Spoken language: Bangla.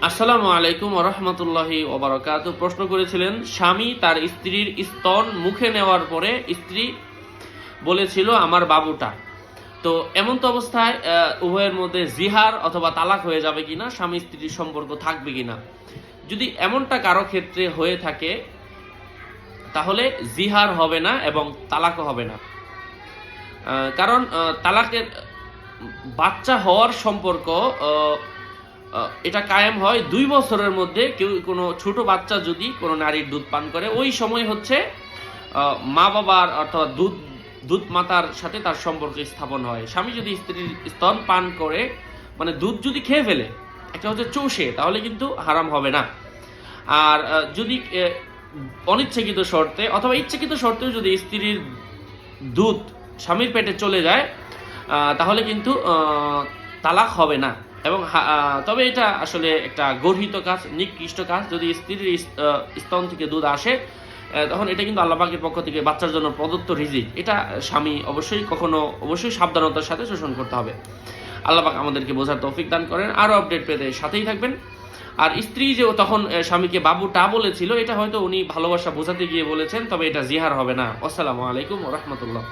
আসসালামু আলাইকুম ওয়া রাহমাতুল্লাহি ওয়া বারাকাতুহু। প্রশ্ন করেছিলেন, স্বামী তার স্ত্রীর স্তন মুখে নেওয়ার পরে স্ত্রী বলেছিল আমার বাবুটা। তো এমন তো অবস্থায় উভয়ের মধ্যে জিহার অথবা তালাক হয়ে যাবে কিনা, স্বামী স্ত্রীর সম্পর্ক থাকবে কিনা। যদি এমনটা কারো ক্ষেত্রে হয়ে থাকে তাহলে জিহার হবে না এবং তালাকও হবে না। কারণ তালাকের বাচ্চা হওয়ার সম্পর্ক এটা কায়েম হয় 2 বছরের মধ্যে। কেউ কোনো ছোট বাচ্চা যদি কোনো নারীর দুধ পান করে, ওই সময় হচ্ছে মা বাবার অর্থাৎ দুধ মাতার সাথে তার সম্পর্ক স্থাপন হয়। স্বামী যদি স্ত্রীর স্তন পান করে, মানে দুধ যদি খেয়ে ফেলে, একটা হচ্ছে চৌষে, তাহলে কিন্তু হারাম হবে না। আর যদি অনিচ্ছাকৃত শর্তে অথবা ইচ্ছাকৃত শর্তেও যদি স্ত্রীর দুধ স্বামীর পেটে চলে যায়, তাহলে কিন্তু তালাক হবে না। এবং তবে এটা আসলে একটা গর্হিত কাজ, নিকৃষ্ট কাজ। যদি স্ত্রীর স্তন থেকে দুধ আসে, তখন এটা কিন্তু আল্লাহ পাকের পক্ষ থেকে বাচ্চার জন্য প্রদত্ত রিজিক। এটা স্বামী অবশ্যই সাবধানতার সাথে শোষণ করতে হবে। আল্লাহ পাক আমাদেরকে বোঝার তৌফিক দান করেন। আরও আপডেট পেতে সাথেই থাকবেন। আর স্ত্রী যে তখন স্বামীকে বাবুটা বলেছিল, এটা হয়তো উনি ভালোবাসা বোঝাতে গিয়ে বলেছেন, তবে এটা জিহার হবে না। আসসালামু আলাইকুম ওয়া রাহমাতুল্লাহ।